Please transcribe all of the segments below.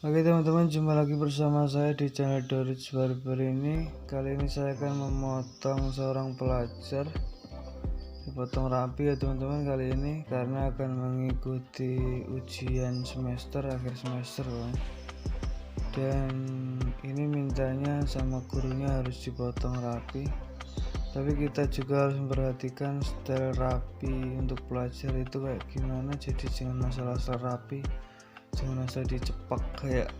Oke teman-teman, jumpa lagi bersama saya di channel Barber ini. Kali ini saya akan memotong seorang pelajar, dipotong rapi ya teman-teman kali ini, karena akan mengikuti ujian semester, akhir semester kan. Dan ini mintanya sama gurunya harus dipotong rapi, tapi kita juga harus memperhatikan style rapi untuk pelajar itu kayak gimana. Jadi jangan masalah rapi, jangan asal dicepak kayak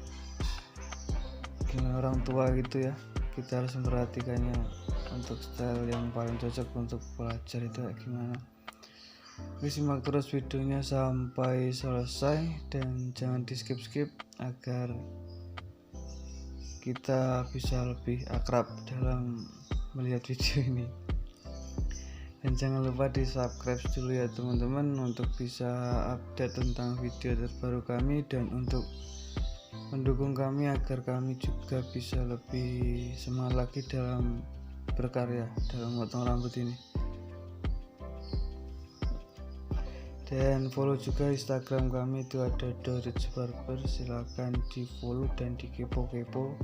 gimana orang tua gitu ya. Kita harus memperhatikannya untuk style yang paling cocok untuk pelajar itu kayak gimana. Oke, simak terus videonya sampai selesai dan jangan di skip agar kita bisa lebih akrab dalam melihat video ini. Dan jangan lupa di subscribe dulu ya teman-teman untuk bisa update tentang video terbaru kami, dan untuk mendukung kami agar kami juga bisa lebih semangat lagi dalam berkarya dalam motong rambut ini. Dan follow juga Instagram kami, itu ada @barber, silahkan di follow dan di kepo-kepo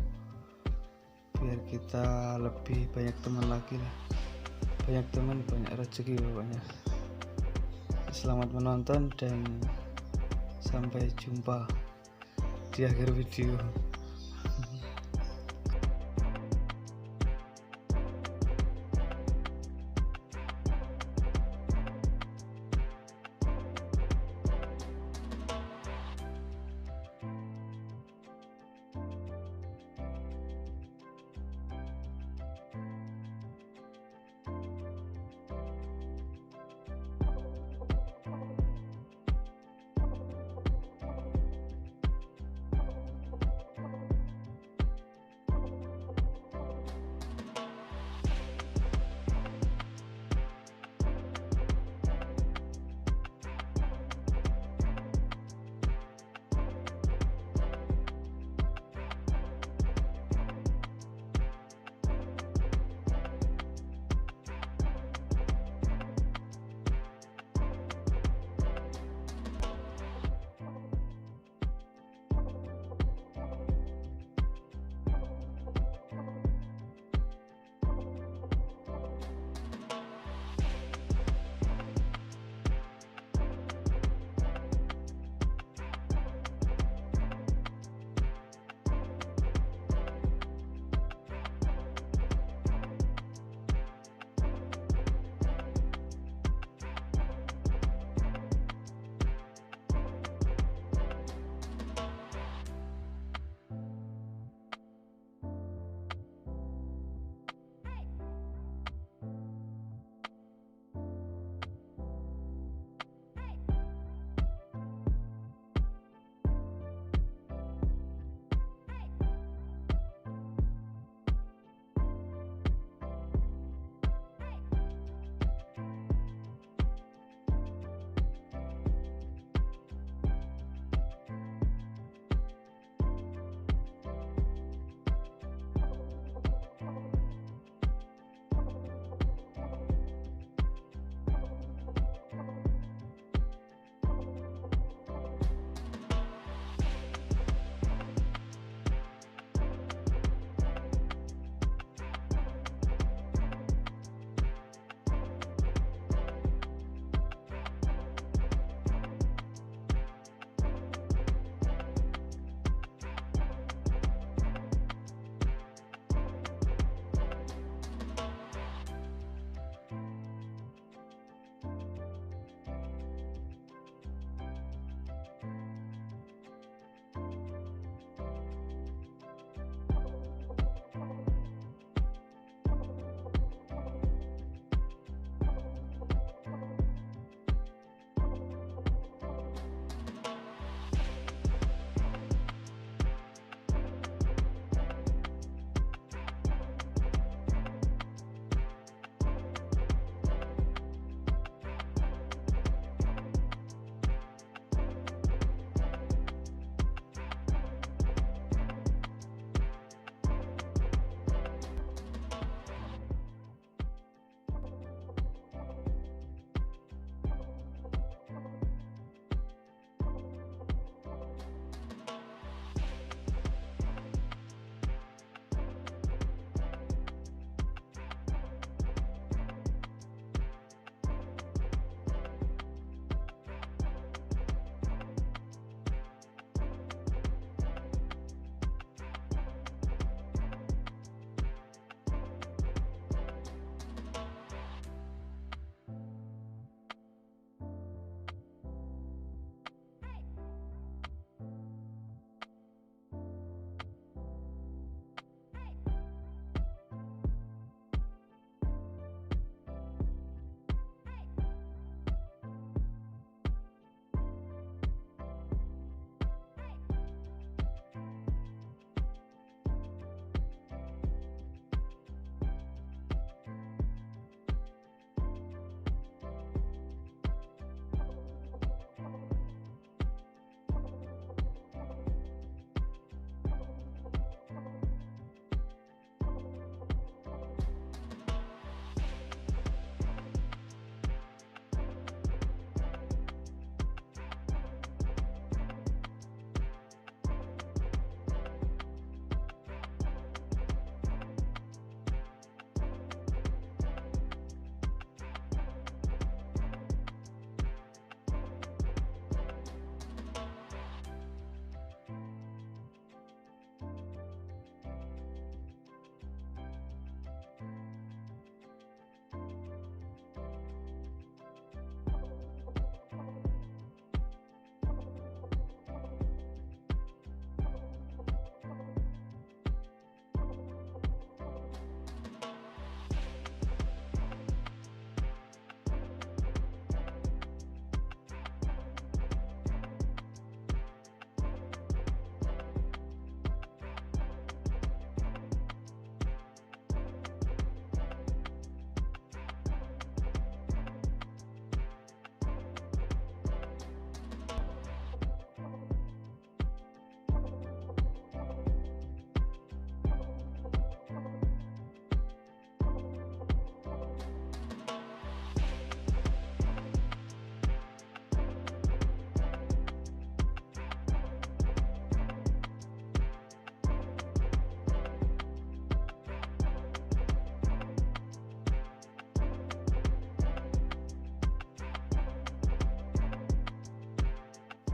biar kita lebih banyak teman lagi lah. Banyak teman, banyak rezeki pokoknya. Selamat menonton dan sampai jumpa di akhir video.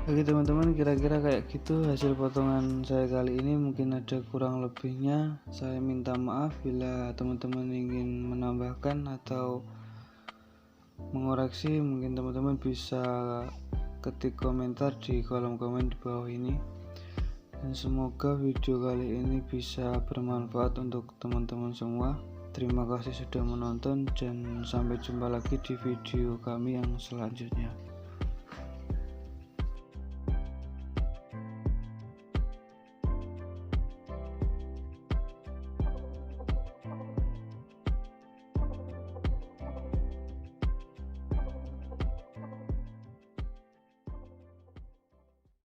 Oke teman-teman, kira-kira kayak gitu hasil potongan saya kali ini. Mungkin ada kurang lebihnya, saya minta maaf. Bila teman-teman ingin menambahkan atau mengoreksi, mungkin teman-teman bisa ketik komentar di kolom komen di bawah ini. Dan semoga video kali ini bisa bermanfaat untuk teman-teman semua. Terima kasih sudah menonton dan sampai jumpa lagi di video kami yang selanjutnya.